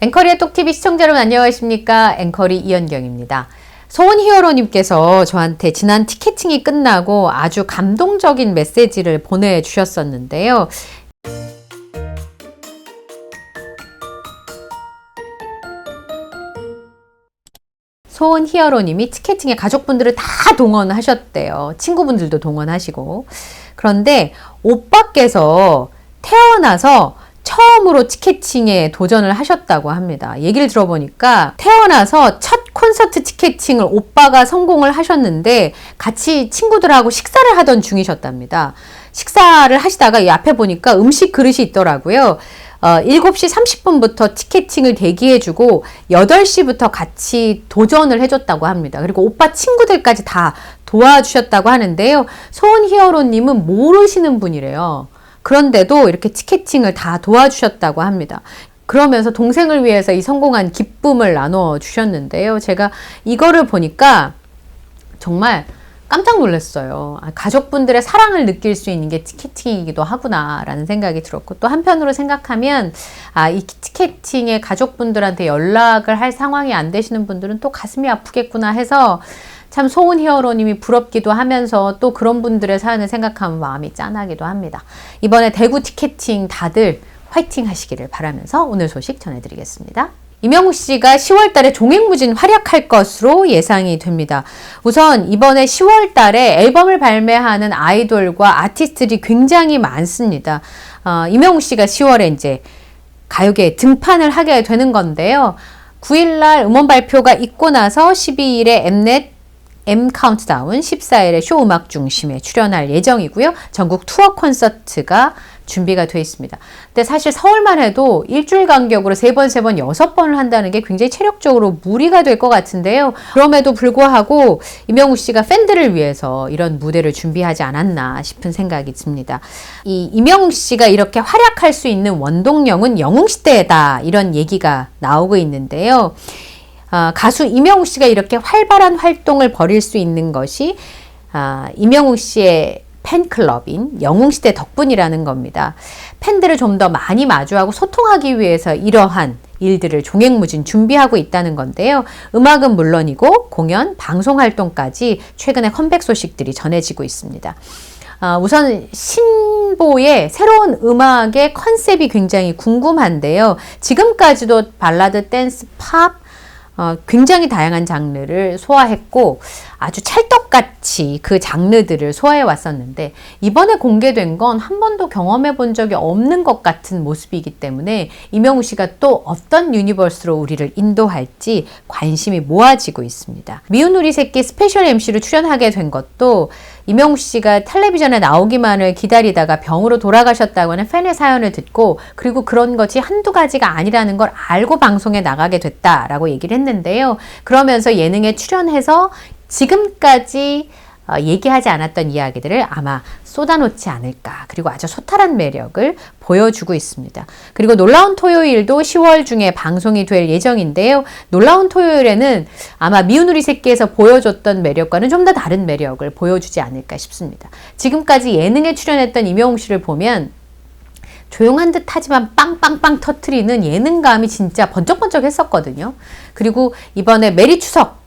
앵커리의 똑TV 시청자 여러분 안녕하십니까? 앵커리 이현경입니다. 소원 히어로님께서 저한테 지난 티켓팅이 끝나고 아주 감동적인 메시지를 보내주셨었는데요. 소원 히어로님이 티켓팅에 가족분들을 다 동원하셨대요. 친구분들도 동원하시고. 그런데 오빠께서 태어나서 처음으로 티켓팅에 도전을 하셨다고 합니다. 얘기를 들어보니까 태어나서 첫 콘서트 티켓팅을 오빠가 성공을 하셨는데 같이 친구들하고 식사를 하던 중이셨답니다. 식사를 하시다가 이 앞에 보니까 음식 그릇이 있더라고요. 7시 30분부터 티켓팅을 대기해주고 8시부터 같이 도전을 해줬다고 합니다. 그리고 오빠 친구들까지 다 도와주셨다고 하는데요. 소원 히어로님은 모르시는 분이래요. 그런데도 이렇게 티켓팅을 다 도와주셨다고 합니다. 그러면서 동생을 위해서 이 성공한 기쁨을 나눠주셨는데요. 제가 이거를 보니까 정말 깜짝 놀랐어요. 가족분들의 사랑을 느낄 수 있는 게 티켓팅이기도 하구나라는 생각이 들었고, 또 한편으로 생각하면 이 티켓팅에 가족분들한테 연락을 할 상황이 안 되시는 분들은 또 가슴이 아프겠구나 해서 참 소원 히어로님이 부럽기도 하면서 또 그런 분들의 사연을 생각하면 마음이 짠하기도 합니다. 이번에 대구 티켓팅 다들 화이팅 하시기를 바라면서 오늘 소식 전해드리겠습니다. 이명웅 씨가 10월 달에 종횡무진 활약할 것으로 예상이 됩니다. 우선 이번에 10월 달에 앨범을 발매하는 아이돌과 아티스트들이 굉장히 많습니다. 이명웅 씨가 10월에 이제 가요계에 등판을 하게 되는 건데요. 9일날 음원 발표가 있고 나서 12일에 엠넷 M 카운트다운, 14일에 쇼 음악 중심에 출연할 예정이고요. 전국 투어 콘서트가 준비가 되어 있습니다. 근데 사실 서울만 해도 일주일 간격으로 3번, 6번을 한다는 게 굉장히 체력적으로 무리가 될 것 같은데요. 그럼에도 불구하고 이명웅 씨가 팬들을 위해서 이런 무대를 준비하지 않았나 싶은 생각이 듭니다. 이 이명웅 씨가 이렇게 활약할 수 있는 원동력은 영웅시대다, 이런 얘기가 나오고 있는데요. 가수 이명웅 씨가 이렇게 활발한 활동을 벌일 수 있는 것이 이명웅 씨의 팬클럽인 영웅시대 덕분이라는 겁니다. 팬들을 좀 더 많이 마주하고 소통하기 위해서 이러한 일들을 종횡무진 준비하고 있다는 건데요. 음악은 물론이고 공연, 방송 활동까지 최근에 컴백 소식들이 전해지고 있습니다. 우선 신보의 새로운 음악의 컨셉이 굉장히 궁금한데요. 지금까지도 발라드, 댄스, 팝, 굉장히 다양한 장르를 소화했고 아주 찰떡같이 그 장르들을 소화해 왔었는데, 이번에 공개된 건 한 번도 경험해 본 적이 없는 것 같은 모습이기 때문에 이명웅 씨가 또 어떤 유니버스로 우리를 인도할지 관심이 모아지고 있습니다. 미운 우리 새끼 스페셜 MC로 출연하게 된 것도 이명웅 씨가 텔레비전에 나오기만을 기다리다가 병으로 돌아가셨다고 하는 팬의 사연을 듣고, 그리고 그런 것이 한두 가지가 아니라는 걸 알고 방송에 나가게 됐다라고 얘기를 했는데요. 그러면서 예능에 출연해서 지금까지 얘기하지 않았던 이야기들을 아마 쏟아놓지 않을까, 그리고 아주 소탈한 매력을 보여주고 있습니다. 그리고 놀라운 토요일도 10월 중에 방송이 될 예정인데요. 놀라운 토요일에는 아마 미운 우리 새끼에서 보여줬던 매력과는 좀 더 다른 매력을 보여주지 않을까 싶습니다. 지금까지 예능에 출연했던 이명웅 씨를 보면 조용한 듯 하지만 빵빵빵 터트리는 예능감이 진짜 번쩍번쩍 했었거든요. 그리고 이번에 메리 추석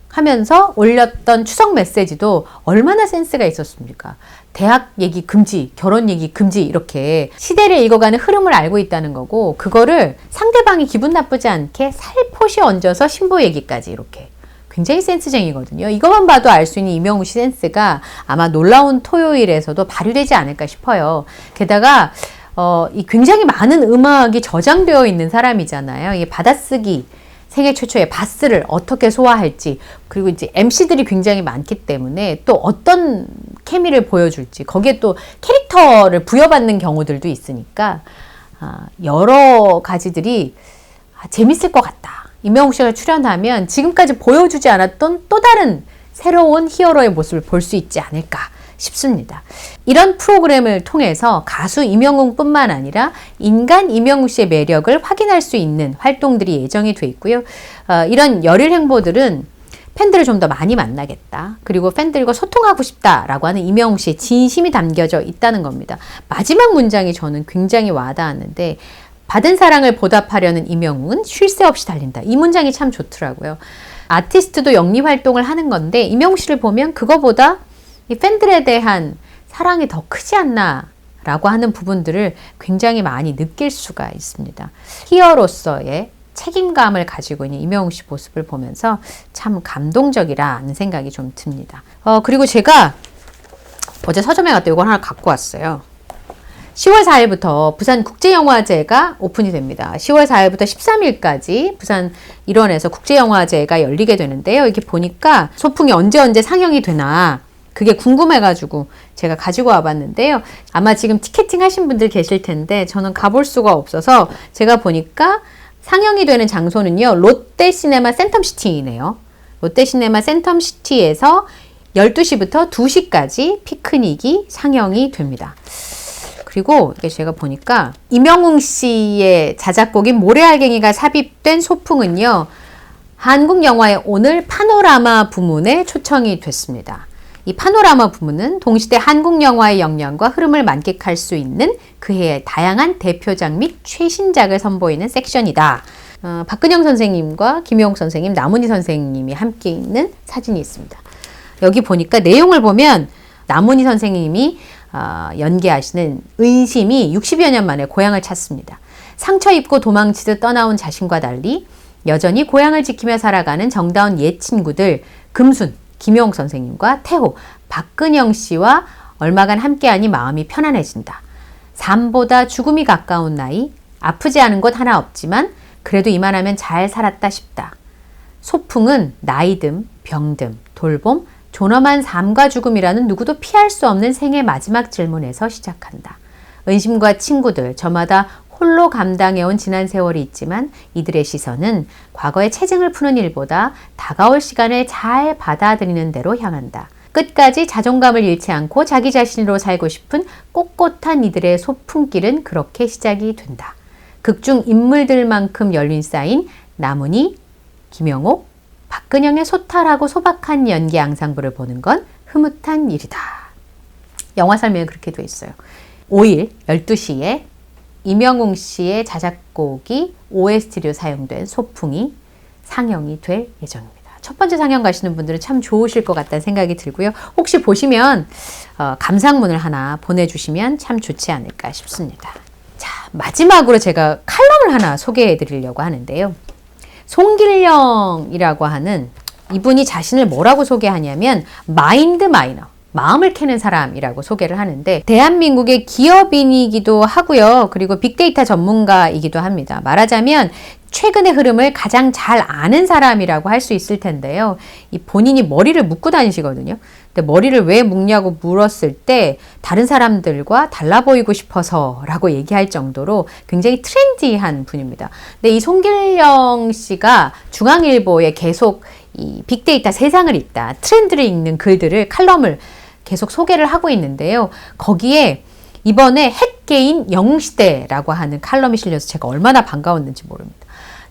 하면서 올렸던 추석 메시지도 얼마나 센스가 있었습니까? 대학 얘기 금지, 결혼 얘기 금지, 이렇게 시대를 읽어가는 흐름을 알고 있다는 거고, 그거를 상대방이 기분 나쁘지 않게 살포시 얹어서 신부 얘기까지, 이렇게 굉장히 센스쟁이거든요. 이것만 봐도 알 수 있는 이명웅 씨 센스가 아마 놀라운 토요일에서도 발휘되지 않을까 싶어요. 게다가 이 굉장히 많은 음악이 저장되어 있는 사람이잖아요. 이게 받아쓰기, 생애 최초의 바스를 어떻게 소화할지, 그리고 이제 MC들이 굉장히 많기 때문에 또 어떤 케미를 보여줄지, 거기에 또 캐릭터를 부여받는 경우들도 있으니까 여러 가지들이 재밌을 것 같다. 이명웅 씨가 출연하면 지금까지 보여주지 않았던 또 다른 새로운 히어로의 모습을 볼 수 있지 않을까 싶습니다. 이런 프로그램을 통해서 가수 이명웅 뿐만 아니라 인간 이명웅 씨의 매력을 확인할 수 있는 활동들이 예정이 돼 있고요. 이런 열일 행보들은 팬들을 좀 더 많이 만나겠다, 그리고 팬들과 소통하고 싶다라고 하는 이명웅 씨의 진심이 담겨져 있다는 겁니다. 마지막 문장이 저는 굉장히 와닿았는데, 받은 사랑을 보답하려는 임영웅은 쉴 새 없이 달린다. 이 문장이 참 좋더라고요. 아티스트도 영리 활동을 하는 건데 임영웅 씨를 보면 그거보다 이 팬들에 대한 사랑이 더 크지 않나 라고 하는 부분들을 굉장히 많이 느낄 수가 있습니다. 히어로서의 책임감을 가지고 있는 임영웅 씨 모습을 보면서 참 감동적이라는 생각이 좀 듭니다. 그리고 제가 어제 서점에 갔다 이걸 하나 갖고 왔어요. 10월 4일부터 부산국제영화제가 오픈이 됩니다. 10월 4일부터 13일까지 부산 일원에서 국제영화제가 열리게 되는데요. 이렇게 보니까 소풍이 언제 상영이 되나 그게 궁금해가지고 제가 가지고 와봤는데요. 아마 지금 티켓팅 하신 분들 계실 텐데 저는 가볼 수가 없어서 제가 보니까 상영이 되는 장소는요. 롯데시네마 센텀시티이네요. 롯데시네마 센텀시티에서 12시부터 2시까지 피크닉이 상영이 됩니다. 그리고 이게 제가 보니까 임영웅 씨의 자작곡인 모래알갱이가 삽입된 소풍은요. 한국 영화의 오늘 파노라마 부문에 초청이 됐습니다. 이 파노라마 부문은 동시대 한국 영화의 역량과 흐름을 만끽할 수 있는 그해의 다양한 대표작 및 최신작을 선보이는 섹션이다. 박근영 선생님과 김용옥 선생님, 남은희 선생님이 함께 있는 사진이 있습니다. 여기 보니까 내용을 보면 남은희 선생님이 연기하시는 은심이 60여 년 만에 고향을 찾습니다. 상처 입고 도망치듯 떠나온 자신과 달리 여전히 고향을 지키며 살아가는 정다운 옛 친구들 금순, 김용옥 선생님과 태호, 박근영 씨와 얼마간 함께하니 마음이 편안해진다. 삶보다 죽음이 가까운 나이, 아프지 않은 곳 하나 없지만 그래도 이만하면 잘 살았다 싶다. 소풍은 나이듦, 병듦, 돌봄, 존엄한 삶과 죽음이라는 누구도 피할 수 없는 생의 마지막 질문에서 시작한다. 은심과 친구들, 저마다 홀로 감당해온 지난 세월이 있지만 이들의 시선은 과거의 체증을 푸는 일보다 다가올 시간을 잘 받아들이는 대로 향한다. 끝까지 자존감을 잃지 않고 자기 자신으로 살고 싶은 꼿꼿한 이들의 소풍길은 그렇게 시작이 된다. 극중 인물들만큼 열린 쌓인 남은희, 김영옥, 박근영의 소탈하고 소박한 연기 앙상블을 보는 건 흐뭇한 일이다. 영화 설명에 그렇게 돼 있어요. 5일 12시에 임영웅 씨의 자작곡이 OST로 사용된 소풍이 상영이 될 예정입니다. 첫 번째 상영 가시는 분들은 참 좋으실 것 같다는 생각이 들고요. 혹시 보시면 감상문을 하나 보내주시면 참 좋지 않을까 싶습니다. 자, 마지막으로 제가 칼럼을 하나 소개해 드리려고 하는데요. 송길영이라고 하는 이분이 자신을 뭐라고 소개하냐면 마인드 마이너, 마음을 캐는 사람이라고 소개를 하는데 대한민국의 기업인이기도 하고요. 그리고 빅데이터 전문가이기도 합니다. 말하자면 최근의 흐름을 가장 잘 아는 사람이라고 할 수 있을 텐데요. 이 본인이 머리를 묶고 다니시거든요. 근데 머리를 왜 묶냐고 물었을 때 다른 사람들과 달라 보이고 싶어서 라고 얘기할 정도로 굉장히 트렌디한 분입니다. 근데 이 송길영 씨가 중앙일보에 계속 이 빅데이터 세상을 읽다, 트렌드를 읽는 글들을, 칼럼을 계속 소개를 하고 있는데요. 거기에 이번에 핵개인 영시대라고 하는 칼럼이 실려서 제가 얼마나 반가웠는지 모릅니다.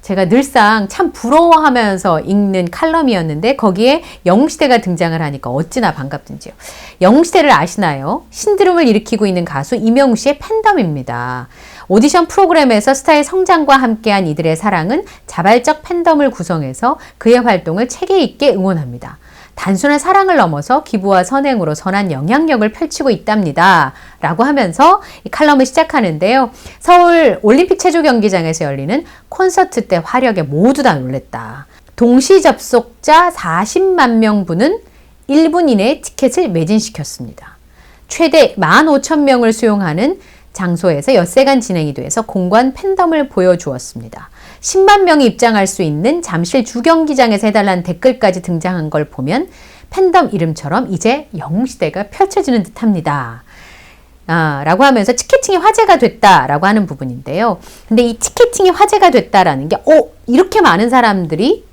제가 늘상 참 부러워하면서 읽는 칼럼이었는데 거기에 영시대가 등장을 하니까 어찌나 반갑든지요. 영시대를 아시나요? 신드롬을 일으키고 있는 가수 임영웅 씨의 팬덤입니다. 오디션 프로그램에서 스타의 성장과 함께한 이들의 사랑은 자발적 팬덤을 구성해서 그의 활동을 체계 있게 응원합니다. 단순한 사랑을 넘어서 기부와 선행으로 선한 영향력을 펼치고 있답니다. 라고 하면서 이 칼럼을 시작하는데요. 서울 올림픽 체조 경기장에서 열리는 콘서트 때 화력에 모두 다 놀랬다. 동시 접속자 40만 명분은 1분 이내에 티켓을 매진시켰습니다. 최대 15,000명을 수용하는 장소에서 엿새간 진행이 돼서 공관 팬덤을 보여주었습니다. 10만 명이 입장할 수 있는 잠실 주경기장에서 해달라는 댓글까지 등장한 걸 보면 팬덤 이름처럼 이제 영웅시대가 펼쳐지는 듯합니다. 라고 하면서 티켓팅이 화제가 됐다라고 하는 부분인데요. 근데 이 티켓팅이 화제가 됐다라는 게 이렇게 많은 사람들이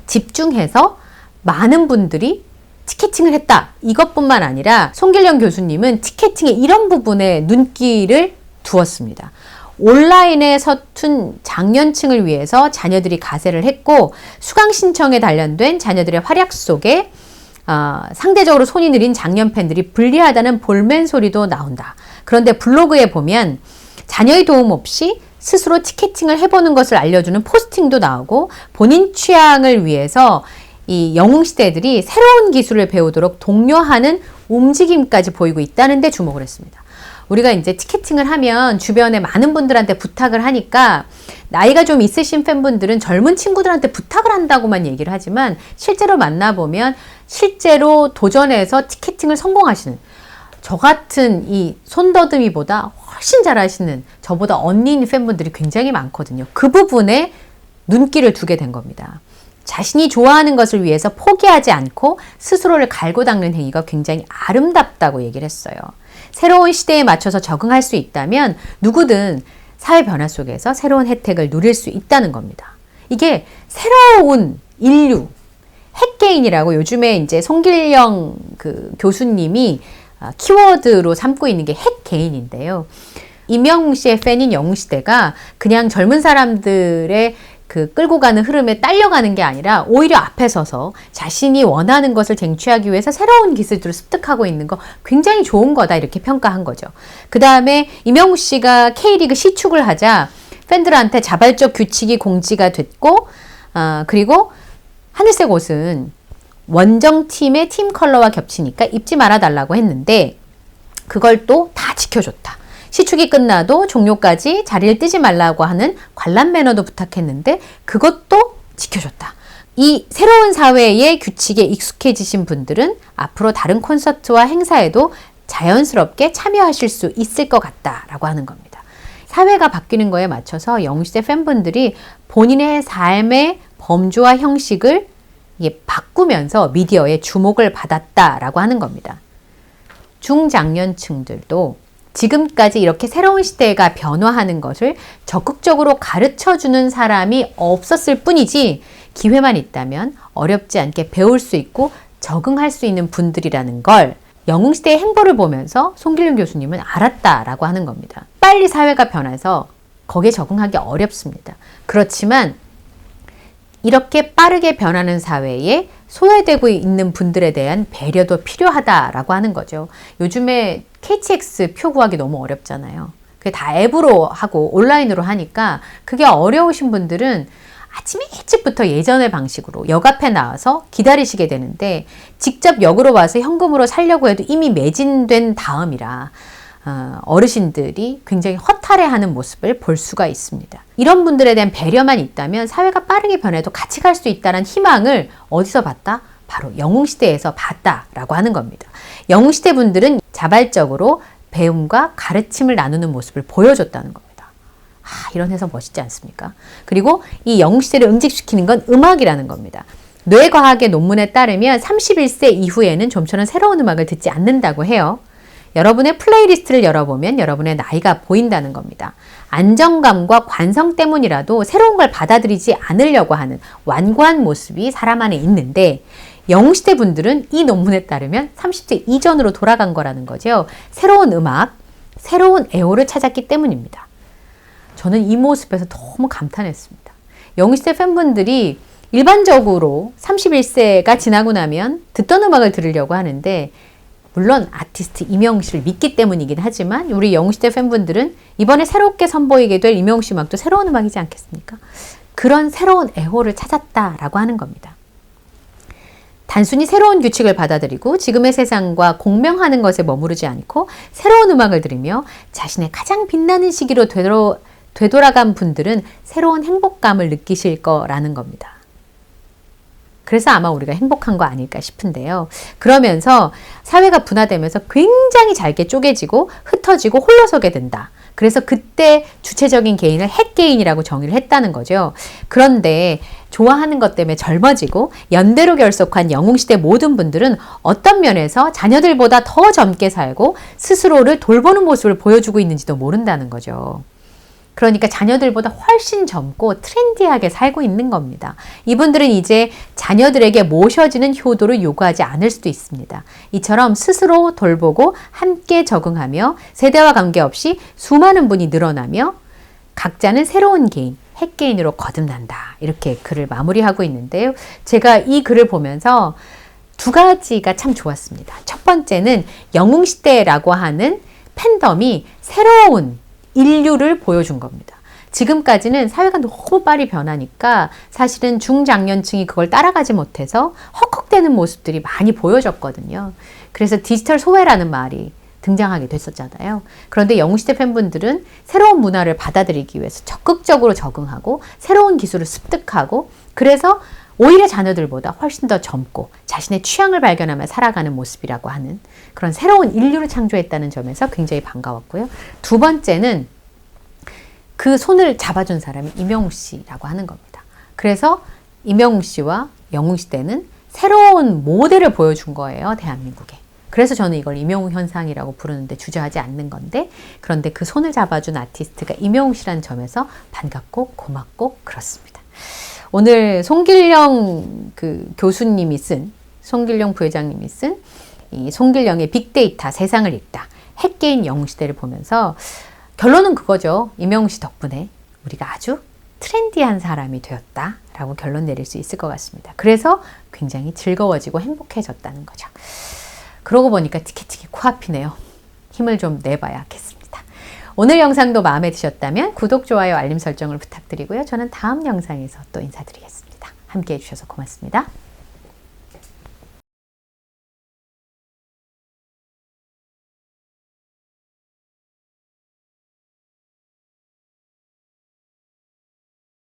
집중해서 많은 분들이 티켓팅을 했다. 이것뿐만 아니라 송길영 교수님은 티켓팅의 이런 부분에 눈길을 두었습니다. 온라인에 서툰 장년층을 위해서 자녀들이 가세를 했고 수강 신청에 단련된 자녀들의 활약 속에 상대적으로 손이 느린 장년 팬들이 불리하다는 볼멘 소리도 나온다. 그런데 블로그에 보면 자녀의 도움 없이 스스로 티켓팅을 해보는 것을 알려주는 포스팅도 나오고 본인 취향을 위해서 이 영웅시대들이 새로운 기술을 배우도록 독려하는 움직임까지 보이고 있다는 데 주목을 했습니다. 우리가 이제 티켓팅을 하면 주변에 많은 분들한테 부탁을 하니까 나이가 좀 있으신 팬분들은 젊은 친구들한테 부탁을 한다고만 얘기를 하지만 실제로 만나보면 실제로 도전해서 티켓팅을 성공하시는 저 같은 이 손더듬이보다 훨씬 잘하시는 저보다 언니인 팬분들이 굉장히 많거든요. 그 부분에 눈길을 두게 된 겁니다. 자신이 좋아하는 것을 위해서 포기하지 않고 스스로를 갈고 닦는 행위가 굉장히 아름답다고 얘기를 했어요. 새로운 시대에 맞춰서 적응할 수 있다면 누구든 사회 변화 속에서 새로운 혜택을 누릴 수 있다는 겁니다. 이게 새로운 인류, 핵개인이라고 요즘에 이제 송길영 그 교수님이 키워드로 삼고 있는 게 핵개인인데요. 임영웅 씨의 팬인 영웅시대가 그냥 젊은 사람들의 그 끌고 가는 흐름에 딸려가는 게 아니라 오히려 앞에 서서 자신이 원하는 것을 쟁취하기 위해서 새로운 기술들을 습득하고 있는 거 굉장히 좋은 거다 이렇게 평가한 거죠. 그 다음에 임영웅 씨가 K리그 시축을 하자 팬들한테 자발적 규칙이 공지가 됐고 그리고 하늘색 옷은 원정팀의 팀 컬러와 겹치니까 입지 말아달라고 했는데 그걸 또 다 지켜줬다. 시축이 끝나도 종료까지 자리를 뜨지 말라고 하는 관람 매너도 부탁했는데 그것도 지켜줬다. 이 새로운 사회의 규칙에 익숙해지신 분들은 앞으로 다른 콘서트와 행사에도 자연스럽게 참여하실 수 있을 것 같다라고 하는 겁니다. 사회가 바뀌는 거에 맞춰서 영웅시대 팬분들이 본인의 삶의 범주와 형식을 바꾸면서 미디어의 주목을 받았다라고 하는 겁니다. 중장년층들도 지금까지 이렇게 새로운 시대가 변화하는 것을 적극적으로 가르쳐주는 사람이 없었을 뿐이지 기회만 있다면 어렵지 않게 배울 수 있고 적응할 수 있는 분들이라는 걸 영웅시대의 행보를 보면서 송길용 교수님은 알았다라고 하는 겁니다. 빨리 사회가 변해서 거기에 적응하기 어렵습니다. 그렇지만 이렇게 빠르게 변하는 사회에 소외되고 있는 분들에 대한 배려도 필요하다라고 하는 거죠. 요즘에 KTX 표 구하기 너무 어렵잖아요. 그게 다 앱으로 하고 온라인으로 하니까 그게 어려우신 분들은 아침 일찍부터 예전의 방식으로 역 앞에 나와서 기다리시게 되는데 직접 역으로 와서 현금으로 살려고 해도 이미 매진된 다음이라 어르신들이 굉장히 허탈해하는 모습을 볼 수가 있습니다. 이런 분들에 대한 배려만 있다면 사회가 빠르게 변해도 같이 갈 수 있다는 희망을 어디서 봤다? 바로 영웅시대에서 봤다라고 하는 겁니다. 영웅시대 분들은 자발적으로 배움과 가르침을 나누는 모습을 보여줬다는 겁니다. 이런 해석 멋있지 않습니까? 그리고 이 영웅시대를 응집시키는 건 음악이라는 겁니다. 뇌과학의 논문에 따르면 31세 이후에는 좀처럼 새로운 음악을 듣지 않는다고 해요. 여러분의 플레이리스트를 열어보면 여러분의 나이가 보인다는 겁니다. 안정감과 관성 때문이라도 새로운 걸 받아들이지 않으려고 하는 완고한 모습이 사람 안에 있는데 영웅시대 분들은 이 논문에 따르면 30세 이전으로 돌아간 거라는 거죠. 새로운 음악, 새로운 애호를 찾았기 때문입니다. 저는 이 모습에서 너무 감탄했습니다. 영웅시대 팬분들이 일반적으로 31세가 지나고 나면 듣던 음악을 들으려고 하는데 물론 아티스트 임영웅 씨를 믿기 때문이긴 하지만 우리 영웅시대 팬분들은 이번에 새롭게 선보이게 될 임영웅 씨 음악도 새로운 음악이지 않겠습니까? 그런 새로운 애호를 찾았다라고 하는 겁니다. 단순히 새로운 규칙을 받아들이고 지금의 세상과 공명하는 것에 머무르지 않고 새로운 음악을 들으며 자신의 가장 빛나는 시기로 되돌아간 분들은 새로운 행복감을 느끼실 거라는 겁니다. 그래서 아마 우리가 행복한 거 아닐까 싶은데요. 그러면서 사회가 분화되면서 굉장히 잘게 쪼개지고 흩어지고 홀로서게 된다. 그래서 그때 주체적인 개인을 핵개인이라고 정의를 했다는 거죠. 그런데 좋아하는 것 때문에 젊어지고 연대로 결속한 영웅시대 모든 분들은 어떤 면에서 자녀들보다 더 젊게 살고 스스로를 돌보는 모습을 보여주고 있는지도 모른다는 거죠. 그러니까 자녀들보다 훨씬 젊고 트렌디하게 살고 있는 겁니다. 이분들은 이제 자녀들에게 모셔지는 효도를 요구하지 않을 수도 있습니다. 이처럼 스스로 돌보고 함께 적응하며 세대와 관계없이 수많은 분이 늘어나며 각자는 새로운 개인, 핵개인으로 거듭난다. 이렇게 글을 마무리하고 있는데요. 제가 이 글을 보면서 두 가지가 참 좋았습니다. 첫 번째는 영웅시대라고 하는 팬덤이 새로운 인류를 보여준 겁니다. 지금까지는 사회가 너무 빨리 변하니까 사실은 중장년층이 그걸 따라가지 못해서 헉헉대는 모습들이 많이 보여졌거든요. 그래서 디지털 소외라는 말이 등장하게 됐었잖아요. 그런데 영웅시대 팬분들은 새로운 문화를 받아들이기 위해서 적극적으로 적응하고 새로운 기술을 습득하고 그래서 오히려 자녀들보다 훨씬 더 젊고 자신의 취향을 발견하며 살아가는 모습이라고 하는 그런 새로운 인류를 창조했다는 점에서 굉장히 반가웠고요. 두 번째는 그 손을 잡아준 사람이 임영웅 씨라고 하는 겁니다. 그래서 임영웅 씨와 영웅시대는 새로운 모델을 보여준 거예요. 대한민국에. 그래서 저는 이걸 임영웅 현상이라고 부르는데 주저하지 않는 건데 그런데 그 손을 잡아준 아티스트가 임영웅 씨라는 점에서 반갑고 고맙고 그렇습니다. 오늘 송길령 교수님이 쓴 송길령 부회장님이 쓴 이 송길령의 빅데이터 세상을 읽다 핵게임 영웅시대를 보면서 결론은 그거죠. 임영웅 씨 덕분에 우리가 아주 트렌디한 사람이 되었다라고 결론 내릴 수 있을 것 같습니다. 그래서 굉장히 즐거워지고 행복해졌다는 거죠. 그러고 보니까 티켓팅이 코앞이네요. 힘을 좀 내봐야겠습니다. 오늘 영상도 마음에 드셨다면 구독, 좋아요, 알림 설정을 부탁드리고요. 저는 다음 영상에서 또 인사드리겠습니다. 함께 해주셔서 고맙습니다.